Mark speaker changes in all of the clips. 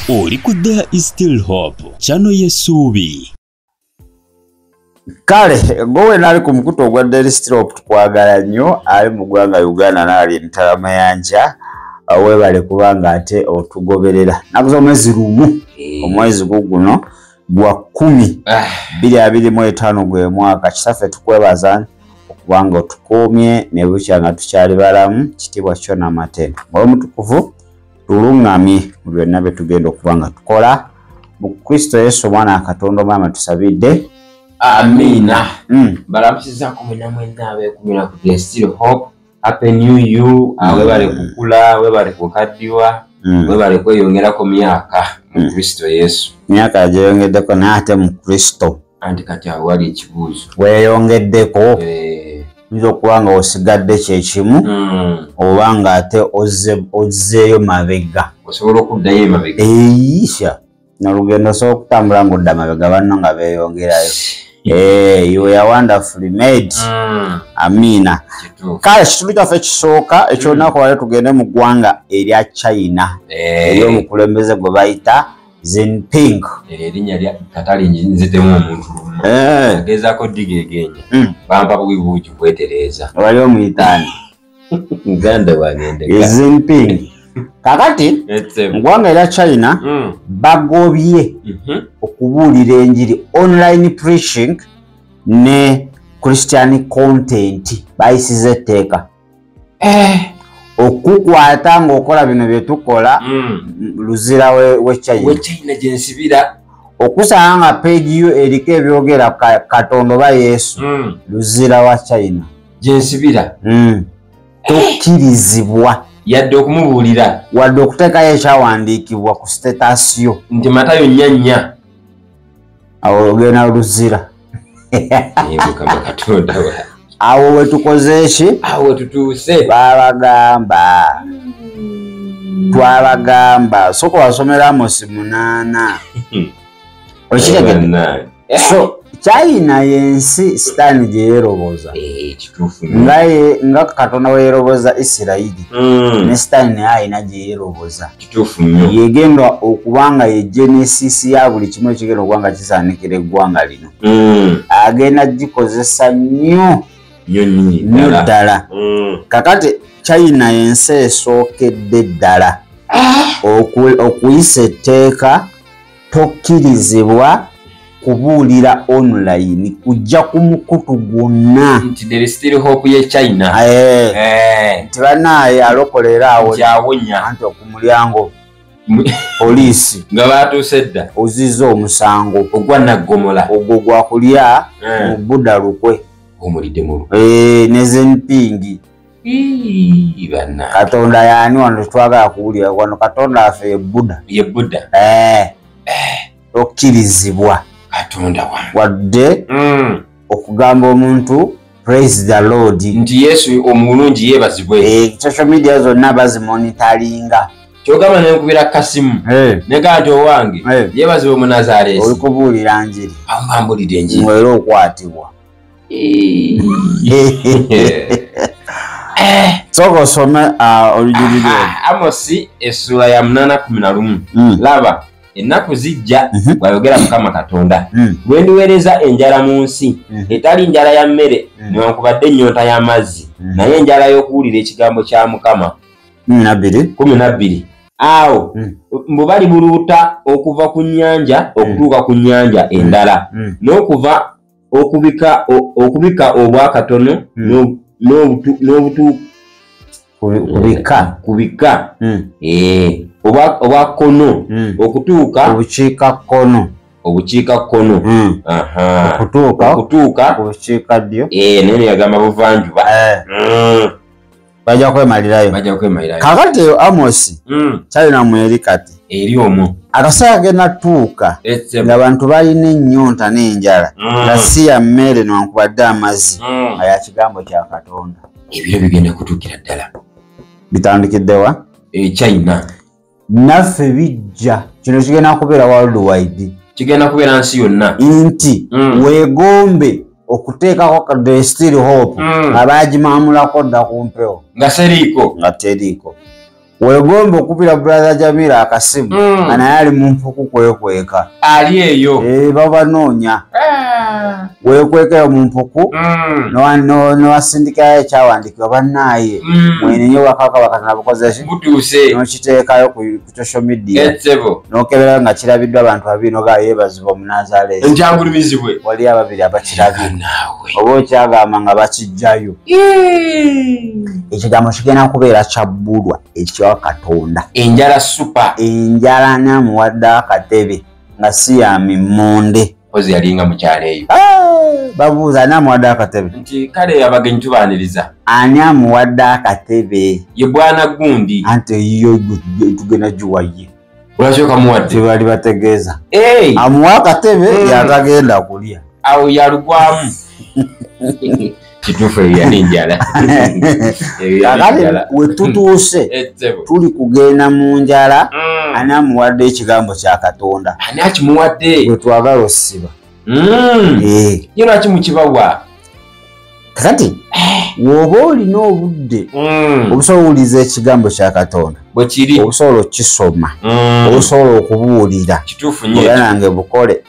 Speaker 1: Oli ku There Is Still Hope channel y'essuubi.
Speaker 2: Kale gowe nali ku mukutu ogwa There Is Still Hope tukwagala nnyo ali mu ggwanga Uganda nali Ntalamayanja webale kubanga ate otugoberera nakuza omwezi gumu omwezi guno gwa 10 2025 gwe mwaka kisaffe tukwebaza okubanga otukumye ne bukyanga tukyali balamu kitibwa kyo n'amatendo mwoyo mutukuvu tulungamye mu byonna bye tugenda okubanga tukola mu Kristo Yesu mwana Katonda mama tusabidde
Speaker 3: amina. Balamusiza kumina mwenda abekumira ku There Is Still Hope. Happy New You. Webale kukula, webale kukaddiwa, webale kweyongerako myaka mu Kristo Yesu.
Speaker 2: Myaka yageyongeddeko n'ate mu Kristo.
Speaker 3: Anti kati awo wali ekibuuzo.
Speaker 2: Weeyongeddeko. Nzo kubanga osigadde kyekimu oba nga ate ozzeeyo mabega.
Speaker 3: Osobola okuddayo emabega.
Speaker 2: Eyisha. Nalugendo osobola okutambula ng'odda mabega banno nga beeyongerayo. You were wonderfully made. Amina. Kale kitundu kyaffe kisooka ekyolunaku wale tugende mu ggwanga erya China. Ery'omukulembeze gwe bayita Jinping.
Speaker 3: Erinnya lya katali nzitemu omuntu. Gezaako digegenya. Bampa bubuuji bwetereeza.
Speaker 2: Wali omuyitaani.
Speaker 3: Uganda wagende.
Speaker 2: Jinping. Kakati mugwanga erya China bagobye okubuulira enjiri online preaching ne Christian content bayisize etteeka okukwata ng'okola bino bye tukola luzira we China
Speaker 3: gyensibira
Speaker 2: okusanga nga page yo eriko ebyogera Katonda oba Yesu luzira wa China
Speaker 3: gyensibira
Speaker 2: tokkirizibwa
Speaker 3: yadde okumubuulira
Speaker 2: wadde okuteekayo ekyawandiikibwa ku status yo
Speaker 3: nti Matayo 4:4
Speaker 2: awo ogenda luzira
Speaker 3: Katonda
Speaker 2: awo we tukoze eki
Speaker 3: awo tutuuse
Speaker 2: twabagamba soko wasomera Amosi 8 okitegedde so China yensi sitaani gye yeeroboza nga Katonda we yeeroboza Isirayiri ne sitaani naye alina gye yeeroboza yegenda okubanga ye Genesis ya buli kimu ekigenda okubanga kisaanikira eggwanga lino agenda gikozesa nnyo ddala kakati China yensi esookedde ddala okuyisa etteeka tokkirizibwa kubuulira online kujja ku mukutu gwonna
Speaker 3: nti There Is Still Hope ye China
Speaker 2: nti bannaaye alokolera awo
Speaker 3: kyawonya
Speaker 2: anti okumulyango poliisi
Speaker 3: nga baatuuse dda
Speaker 2: ozizza omusango
Speaker 3: ogwa Naggomola
Speaker 2: ogwo gwakulya mu Buddha lukwe
Speaker 3: omulidde mu
Speaker 2: ne Jinping
Speaker 3: banna
Speaker 2: Katonda yaani wano twagala kuwulira wano Katonda waffe ye Buddha okkirizibwa
Speaker 3: Katonda
Speaker 2: wadde okugamba omuntu praise the Lord
Speaker 3: nti Yesu omulungi yeebazibwe
Speaker 2: social media zonna bazimonitalinga
Speaker 3: kyogamba nenkubira kasimu ne kati owange yeebazibwe mu Nazareesi
Speaker 2: oli kubuulira njiri
Speaker 3: ambulidde enjiri
Speaker 2: era okwatibwa soka osome olujulire
Speaker 3: Amosi essula ya 8:11 laba ennaku zijja bw'ayogera Mukama Katonda lwe ndiweereza enjala mu nsi etali njala ya mmere newankubadde ennyonta y'amazzi naye enjala y'okuwulira ekigambo kya Mukama 12 awo mbu balibuluuta okuva ku nnyanja okutuuka ku nnyanja endala n'okuva okubika obwakatono kubika obwakono okutuuka obukiikakkono okutuuka
Speaker 2: obukiikaddyo
Speaker 3: nene yagamba buvanjuba
Speaker 2: bajja kwemalirayo kakati eyo Amosi China mweri kati
Speaker 3: eri omwo
Speaker 2: akaseera genda tuuka nga bantu balina ennyonta n'enjala nga si ya mmere newankubadde amazzi nga ya kigambo kya Katonda
Speaker 3: ebiro bigenda kutuukira ddala
Speaker 2: bitandikiddewa
Speaker 3: China
Speaker 2: naffe bijja kino kigenda kubeera worldwide
Speaker 3: kigenda kubeera nsi yonna
Speaker 2: nti weegombe okuteekako There Is Still Hope nga baagimamulako dda ku mpewo
Speaker 3: nga seriiko
Speaker 2: nga teriiko wegomba okupira brother Jamila akasimu naye ali mu mpuku kwekweka
Speaker 3: ali eyo
Speaker 2: babanoonya wekweka mu mpuku nowasindikayo ekyawandikibwa bannaaye mwenenye wakaka bakatana bukozeki nokiteekayo ku social media nokebera nga kirabiddwa abantu babiri noga yeebazibwa omunazaleesi
Speaker 3: enjangulumizibwe
Speaker 2: wali ababiri abakirabye oba okyagamba nga bakijjayo ekigambo kigenda kubeera kyabbulwa ekya Katonda
Speaker 3: enjala super
Speaker 2: enjala namuwadde akatebe nga si ya mimmonde
Speaker 3: ozi yalinga mukyalo eyo
Speaker 2: babuuza ani amuwadde akatebe
Speaker 3: nti kale abagenyi tubaaniriza
Speaker 2: ani amuwadde akatebe
Speaker 3: ye bwana gundi
Speaker 2: anti yo tugenda giwaye
Speaker 3: olwasooka muwadde
Speaker 2: tebali bategeeza amuwa akatebe yatagenda kulya
Speaker 3: awo yalugwamu kituufu eyo yali njala
Speaker 2: kakati wetutuuse tuli kugenda mu njala ani amuwadde ekigambo kya Katonda
Speaker 3: ani akimuwadde
Speaker 2: wetwagala osiba
Speaker 3: ye lwaki mukibawa
Speaker 2: kakati woba olina obudde obusobola owuliza ekigambo kya Katonda
Speaker 3: bwekiri
Speaker 2: obusobola okukisoma obusobola okubuwulira
Speaker 3: kituufu
Speaker 2: era nange bukole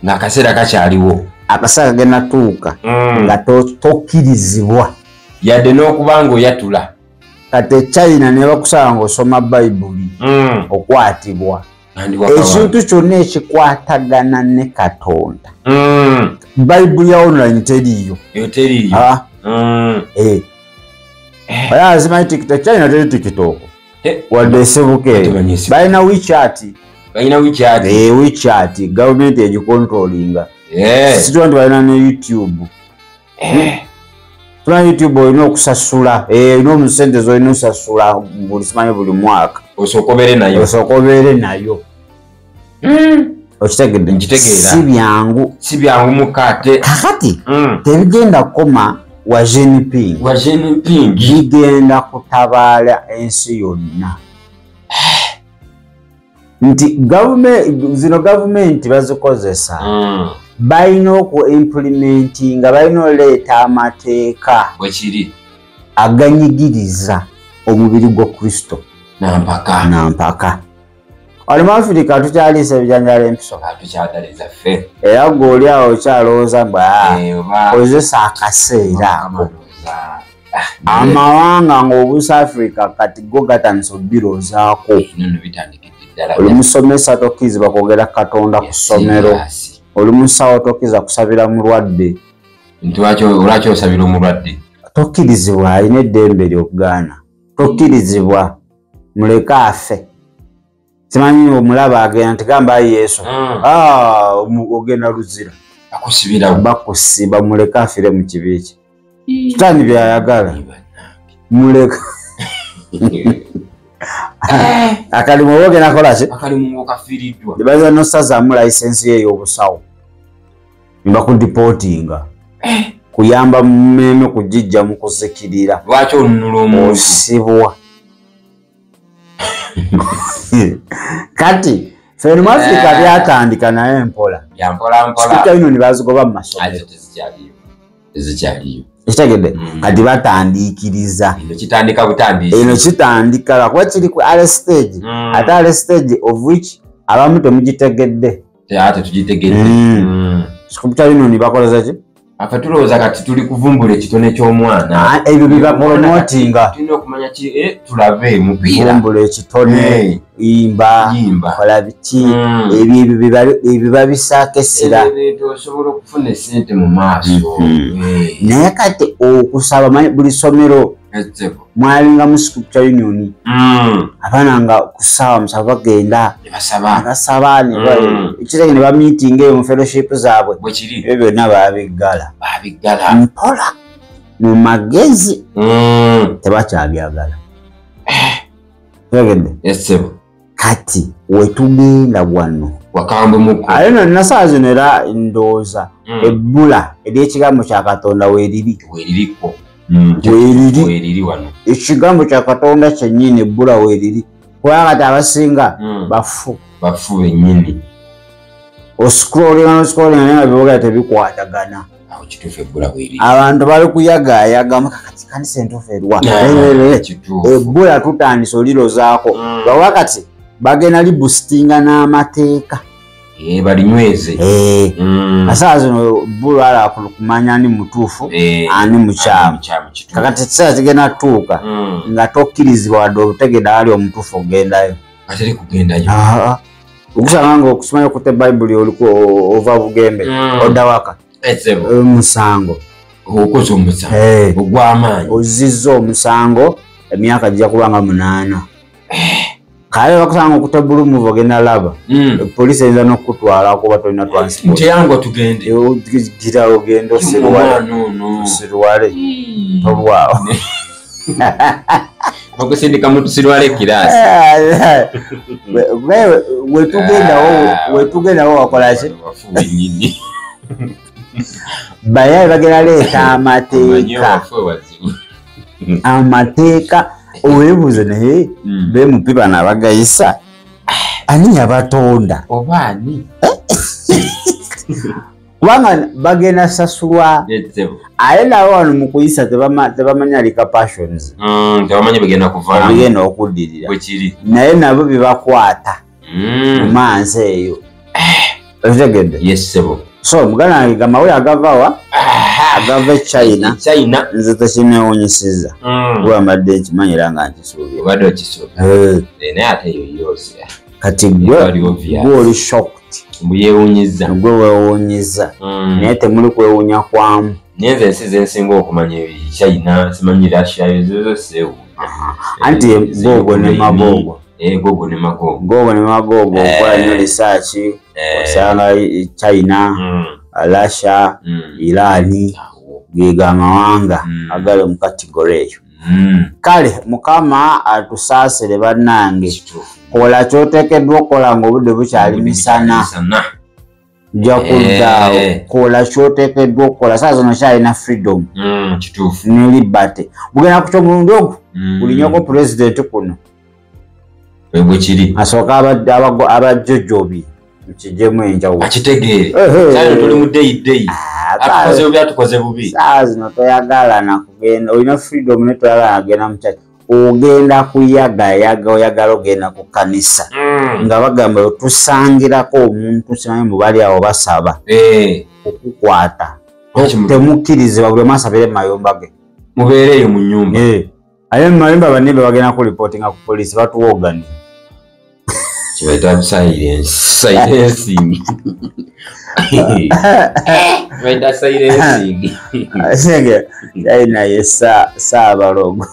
Speaker 3: ng'akaseera kakyaliwo
Speaker 2: akaseera kagenda tuuka nga tokkirizibwa
Speaker 3: yadde n'okuba ng'oyatula
Speaker 2: kati eChina ne bakusaba ng'osoma bayibuli okwatibwa ekintu kyonna ekikwatagana ne Katonda bayibuli ya online teriiyo oya zimanyi TikTok China teri TikTok wadde esebuke balina WeChat WeChat gavumenti egikontrolinga situwa nti balina ne YouTube tuna YouTube olina okusasula olina omusente zolina osasula buli simanyi buli mwaka
Speaker 3: osokobere
Speaker 2: nayo okitegedde si byangu mukate kakati tebigenda kukoma wa Jinping bigenda kutabaala ensi yonna nti zino gavumenti bazikozesa balina oku-implementinga balina oleeta amateeka aganyigiriza omubiri gwa Kristo nampaka oli mu Afirika tukyaliisa ebijanjalo empiso era gweoli awo okyalowooza mba kozesa akaseera amawanga ng'obuusa Afirika kati go gatandisa obbiroozaako oli musomesa tokkirizibwa kwogera Katonda ku ssomero oli musawo tokkirizibwa kusabira mulwadde
Speaker 3: olwaki osabira omulwadde
Speaker 2: tokkirizibwa alina eddembe lyokugaana tokkirizibwa muleke afe simanyi omulaba agenda ntigamba Yesu ogenda luzira bakusiba muleke afire mu kibi kye kitani byayagala muleka akalimu ogenda kolaki baza nosazaamu layisensi ye ey'obusawo nibakudipotinga kuyamba mumeme kugijja mu kuzikirira
Speaker 3: lwaki olunula omuntu
Speaker 2: osibwa kati fene mu Afrika byatandika naye mpola sikuta ino nibazigoba mu masomero ekitegedde kati batandikiriza eno kitandika lwakuba kiri ku ale stage ate ale stage of which abamu temugitegedde sikuta ino nibakoleza ki
Speaker 3: afa tulowooza kati tuli kuvumbula ekitone ky'omwana
Speaker 2: ebyo bibapromotinga
Speaker 3: tulina okumanya tulave mupiira
Speaker 2: vumbula ekitone yimba kola biki ebyo babisaako essira
Speaker 3: osobola okufuna esente mu maaso
Speaker 2: naye kati okusaba buli ssomero mwalinga mu Scripture Union abaana nga ku ssaawa musanvu bagenda basaba ekirege ne bamiitinga eyo mu fellowship zaabwe ebyo byonna babiggala mpola mu magezi tebakyabyagala tegedde kati wetugenda wano ate nonna saa zino era ndowooza ebbula ery'ekigambo kya Katonda weeririko weeriri ekigambo kya Katonda kyennyini ebbula weeriri kubanga kati abasinga bafu
Speaker 3: bennyini
Speaker 2: oscrolling naye biboga tebikwatagana
Speaker 3: awo kituufu ebbula bweri
Speaker 2: abantu bali kuyagaayagamu kakati kanisa entuufu erwa ebbula tutandise olirozaako lwawakati bagenda libustinga n'amateeka
Speaker 3: balinyweze
Speaker 2: asaa zino ebbula ala kumanya ani mutuufu ani mukyamu kakati ekiseera kigenda tuuka nga tokkirizibwa wadde obutegeda ali omutuufu ogendayo
Speaker 3: ateri kugendayo
Speaker 2: okusanga nga okusomanya okuta bayibuli oliko ova bugembe odawaka omusango
Speaker 3: okoze omusango ogw'amaanyi
Speaker 2: ozizza omusango emyaka gijja kubanga 8 kale bakusanga okuta bulumuvu ogenda laba poliisi eyinza n'okutwala kuba tolina transport
Speaker 3: yango tugende
Speaker 2: gira ogenda osirwale tolwawo
Speaker 3: okusindika muntu sirwale kirasi
Speaker 2: wetugendawo wakolaki bayaye bagenda leeta amateeka owebuuze naye bemupipa nabagayisa ani yabatonda
Speaker 3: obaani
Speaker 2: kubanga bagenda sasulwa aye nabo wano mu kuyisa tebamanya lika passions
Speaker 3: tebamanya bigenda kuvaamu
Speaker 2: bigenda okuddirira
Speaker 3: bwekiri
Speaker 2: naye nabo bebakwata mu maansi eyo okitegedde
Speaker 3: yesebo
Speaker 2: so muganda wange gamawulire agavawa agava China nze tekinewunyisiza kubamadde nkimanyira nga nkisuubira
Speaker 3: obadde okisuubira naye ate eyo yose
Speaker 2: kati gwe oli shocked
Speaker 3: mbuyewunyiza
Speaker 2: gwe weewunyiza naye temuli kwewunya kwamu
Speaker 3: naye nze ensi zensinga okumanya China simanyi Russia ezo zose
Speaker 2: anti gogo ne magogo gogo ne magogo okola nnyo research osanga China Russia Iran gega amawanga agali mu kategori eyo kale mukama atusaasire bannange kola kyoteekeddwa okukola ng'obudde bukyali misana jja kuddaawo kola kyoteekeddwa okukola saa zino kyalina freedom ne liberty bugenda kutya omulundi ogwo bulinyako pulezidenti kuno
Speaker 3: bwekiri
Speaker 2: asooka abajjojobi mukijjemu enjawulo
Speaker 3: akitegeere kyali tuli mu deyi atukoze bubi atukoze bubi
Speaker 2: saa zino toyagalana kugenda olina freedom ne toyagalana kugenda mukyaki ogenda kuyagayaga oyagala ogenda ku kanisa nga bagamba otusangirako omuntu simanyi mubali awo basaba okukwata temukkirizibwa buli masabire mayumba ge
Speaker 3: mubeereeyo mu nnyumba
Speaker 2: aye mumayumba bannibe bagenda ku reportinga ku polisi batuwogani
Speaker 3: kibaita silencing baita silencing
Speaker 2: China ye Saabalogo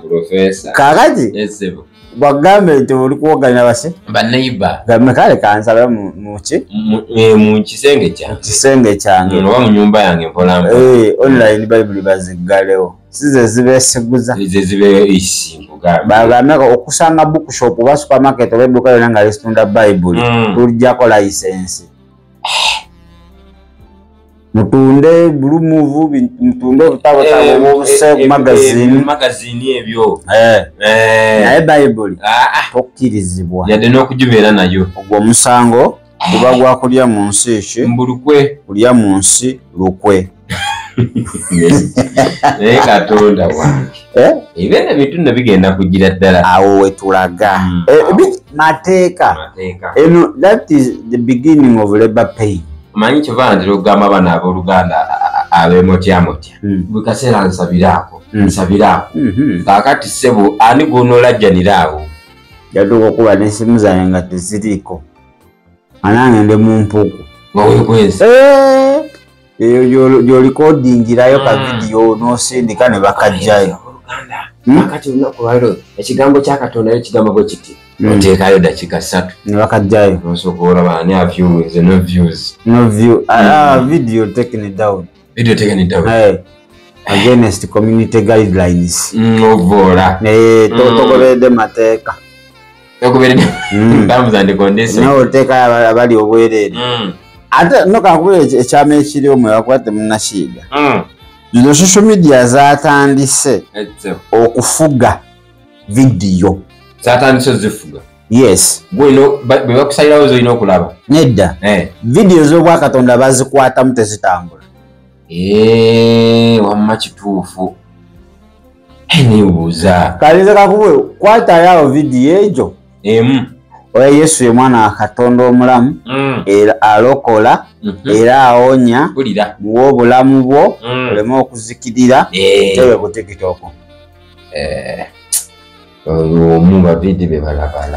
Speaker 3: professor
Speaker 2: kakati
Speaker 3: esebo
Speaker 2: bagambe nti oli kuwoganya base
Speaker 3: baneiba
Speaker 2: gambe kale kansala muki
Speaker 3: mu kisenge kyange
Speaker 2: oba
Speaker 3: mu nyumba yange mpola
Speaker 2: online bible baziggalewo size zibeesiguza
Speaker 3: zibe isingo
Speaker 2: bagambe okusanga bookshop oba supermarket oba edduuka yonna nga lisitunda bible tulijjako license mutunde bulumuvu mutunde obutabotaabo obubuse
Speaker 3: magazini ebyo
Speaker 2: naye bible tokkirizibwa
Speaker 3: yadde n'okugibeera nayo
Speaker 2: ogwo omusango guba gwa kulya mu nsi ki
Speaker 3: mbulukwe
Speaker 2: kulya mu nsi lukwe
Speaker 3: naye Katonda wange ebyo ebintu nno bigenda kugira ddala
Speaker 2: awo wetulaga mateeka eno that is the beginning of labor pain
Speaker 3: manyi kiva ndiro gamba bana abooluganda abemotyamotya buli kaseera nsabiraako kakati ssebo ani gw'onoolajjaniraawo
Speaker 2: yatuuka okuba n'essimu zange nga teziriiko anange ndi mu mpuku
Speaker 3: nga weekwezi
Speaker 2: eyo gy'olikodingirayo ka vidiyo n'osindika ne bakajjayo
Speaker 3: kakati olunaku lwaliro ekigambo kya Katonda ekigambo bwe kiti oteekayo dakiika 3
Speaker 2: ne bakajjayo
Speaker 3: nosooka olaba ani aviewings no views
Speaker 2: video taken down
Speaker 3: against
Speaker 2: community guidelines
Speaker 3: ovoola
Speaker 2: togoberedde mateeka noteeka abali obwereere ate nokakubira ekyama ekiriwo mwebakwate munakiiga zino social media zatandise okufuga vidiyo Yes.
Speaker 3: Gweno bakusayirawo zolina okulaba.
Speaker 2: Nedda. Video z'obwa Katonda bazikwatamu tezitambula.
Speaker 3: Wamma kituufu. Nibuuza.
Speaker 2: Kalize kakubwe kwatayo video ejo. Oya Yesu ye mwana wa Katonda omulamu. Era alokola. Era awonya. Muwa obulamu bwo. Oleme okuzikirira. Tewe ku TikTok.
Speaker 3: Omuba vidi bebalaba.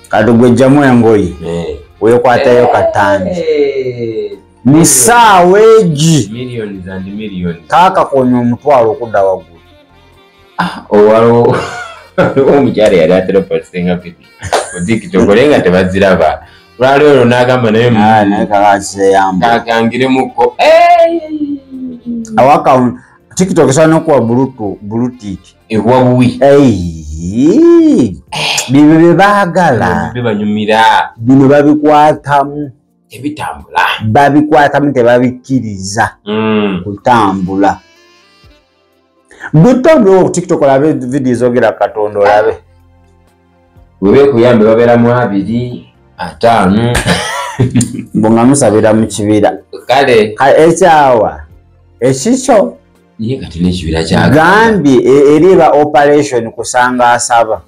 Speaker 2: Kati gwe jjamu engoye. Weekwatayo katangi. Musaawa egi.
Speaker 3: Millions and millions.
Speaker 2: Kaakakonya omutwalo okudda waggulu.
Speaker 3: Owaliwo omukyala yali atera okuposinga vidi. Ku lenga tebaziraba. Lwali olwo n'agamba naye
Speaker 2: kakakiseyamba.
Speaker 3: Kakangiremukko.
Speaker 2: Awaka TikTok esobola n'okuwa bluetick.
Speaker 3: Ekuwa buwi.
Speaker 2: Bino bye baagala.
Speaker 3: Bibanyumira.
Speaker 2: Bino babikwatamu.
Speaker 3: Tebitambula.
Speaker 2: Babikwatamu tebabikkiriza kutambula. Butambula TikTok olabe video zogera Katonda olabe.
Speaker 3: Webe kuyambe babeeramu 2, 5.
Speaker 2: Mbonga musabira mu kibira.
Speaker 3: Kale.
Speaker 2: Ekyawa. Ekikyo.
Speaker 3: Ye kati n'ekibira kya
Speaker 2: Gambi eriba operation kusanga asaba.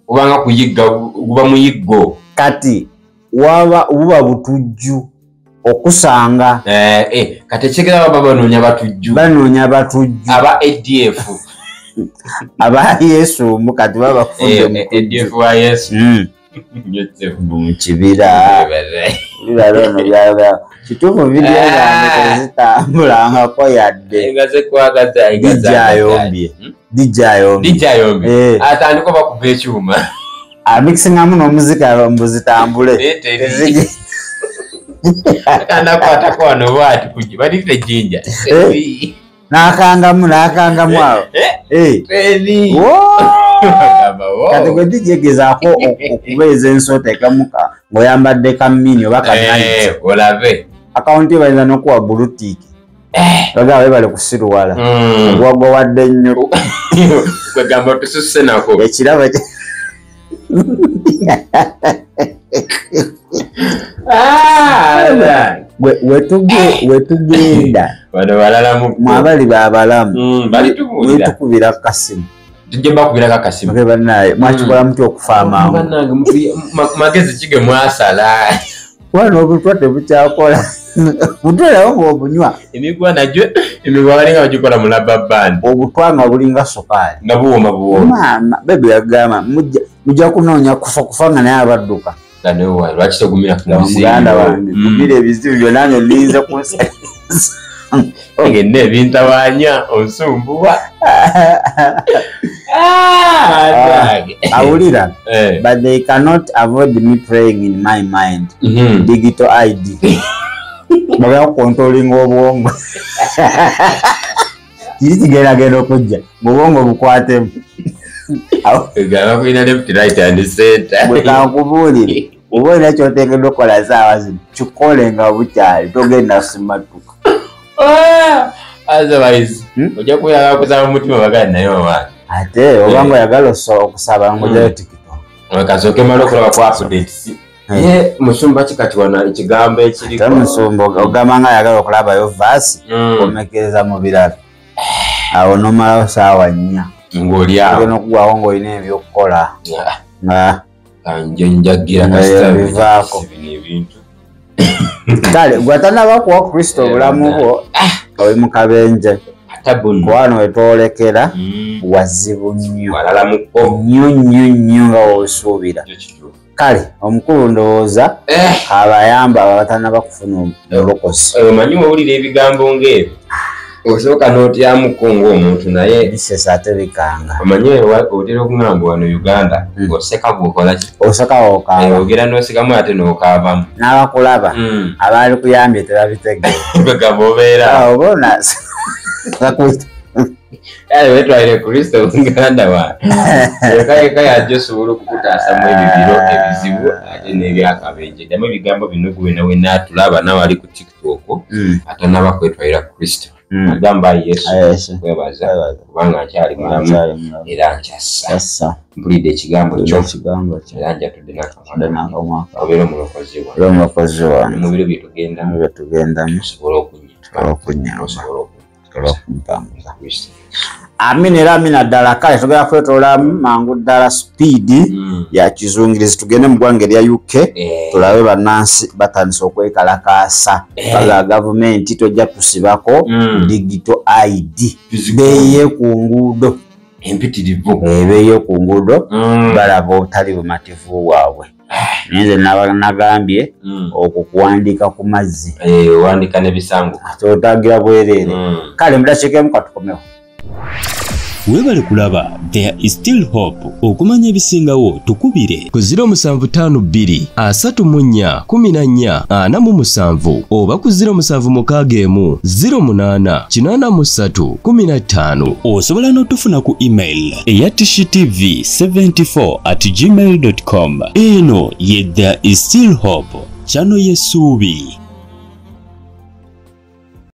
Speaker 3: Ubanga kuyigga guba muyiggo.
Speaker 2: Kati buba butujju okusanga.
Speaker 3: Kati ekigera baba banoonya batujju.
Speaker 2: Banoonya batujju.
Speaker 3: Aba ADF.
Speaker 2: Aba Yesu mukati baba funde
Speaker 3: ADF wa Yesu.
Speaker 2: Mu kibira. Bibarono byaba. Kitufu video zange zitambulangako yadde.
Speaker 3: Ngaze kwagaza
Speaker 2: Dijayombye.
Speaker 3: Atandika bakuba ekyuma.
Speaker 2: Mixingamu n'omuzika mbuzitambule.
Speaker 3: Nakwatako wano bwati kuji balite jinja.
Speaker 2: Nakangamu awo. Kati gwe dijegezaako okubeeza ensota ekamuka ng'oyambadde kamini oba kanani.
Speaker 3: Olabe.
Speaker 2: Akawunti bayinza n'okuwa bluetick. Bagaba bale kusiruwala. Ogwagwa wadde nnyo.
Speaker 3: Kwegamba tususse nako.
Speaker 2: Ekirabo wetugenda
Speaker 3: bano balalamu
Speaker 2: mwabali babalamu
Speaker 3: balitukubira
Speaker 2: kasimu
Speaker 3: tujemba kubira kasimu
Speaker 2: ke banaye mwakikola mutyo okufaama
Speaker 3: banange magezi kige mwasala
Speaker 2: wano obutwate bukyakola butwalawo ng'obunywa
Speaker 3: emigwa najyo emigwa balinga bagikola mu rubber band
Speaker 2: obutwanga bulinga sokaali
Speaker 3: nga buwoma
Speaker 2: maama bebe yagamba mujja kunoonya kufa nga naye abadduka
Speaker 3: lwaki tegumira
Speaker 2: muganda wange gumira ebizibu byonna nga ninze kunsa
Speaker 3: ngenne ebintabanya onsumbuwa
Speaker 2: awulira but they cannot avoid me praying in my mind. Digital ID bagala controlling obwongo kiri kigeragenda okujja mubwongo bukwatemu
Speaker 3: gaba kulina left right and center
Speaker 2: bwekakubuulire oba olina kyoteekeddwa okukola saawa zino kikole nga bukyali togenda simatuka
Speaker 3: otherwise ojja kuyagala kusaba mutima bagala naye owaani
Speaker 2: ate obanga oyagala okusaba ngojayo TikTok
Speaker 3: kasooke mala okulaba ku updates ye musumba kikati wana ekigambo ekiriko
Speaker 2: musumba ogamba nga ayagala okulabayo vaasi omekereza mu birala awo nomalawo saawa 4
Speaker 3: ng'oliawo
Speaker 2: ogenda okugwawo ng'olina ebyokukola nga
Speaker 3: nje njagira
Speaker 2: bivaako
Speaker 3: ebintu
Speaker 2: kale gwatanaba kuwa Kristo obulamu bwo oli mu kabenje wano wetwolekera wazibu nnyo nnyo nga wosuubira kale omukulu ndowooza abayamba abatanaba kufuna obulokozi
Speaker 3: omanyi wowulira ebigambo ng'ebyo osooka n'otyamuko ng'omuntu naye
Speaker 2: bisesa ate bikanga
Speaker 3: omanyi otera okungamba wano Uganda oseka bw'okola ki
Speaker 2: oseka wokaaba
Speaker 3: ogera n'osekamu ate n'okaabamu
Speaker 2: n'abakulaba abaali kuyambye tebabitegeera
Speaker 3: begamba obeera
Speaker 2: obona
Speaker 3: wetwalire Kristo Uganda wa yeka yajja osobola okukutaasamu ebibiro ebizibu ate n'ebyakabenje ddamu ebigambo bino gwena wenna atulaba nawe ali ku TikTok atanaba kwetwalira Kristo agamba Yesu kwebaza kubanga nkyali mulamu era nkyassa mpulidde ekigambo kyo era njatudde n'akamwa obeera omulokozi wange mu biro byetugendamu osobola okunyitambuza
Speaker 2: amina era amina ddala kale tugenda kwetoolamu mangu ddala speed ya kizungirizi tugende mu ggwanga erya UK tulabe bannansi batandise okwekalakaasa baga gavumenti tojja tusibako digital ID beeye ku nguudo
Speaker 3: empitirivu
Speaker 2: beeye ku nguudo balaba obutali bumativu bwabwe nze nagambye okukuwandiika ku mazzi
Speaker 3: wandika n'ebisango
Speaker 2: totagira bwereere kale mudakiikemu katukomewo.
Speaker 1: Webale kulaba There is Still Hope. Okumanya ebisingawo tukubire ku 0752 34 14 47 oba ku 0761 08 83 15. Osobola n'otufuna ku email eya tishitv74@gmail.com. Eno ye There is Still Hope, channel y'essuubi.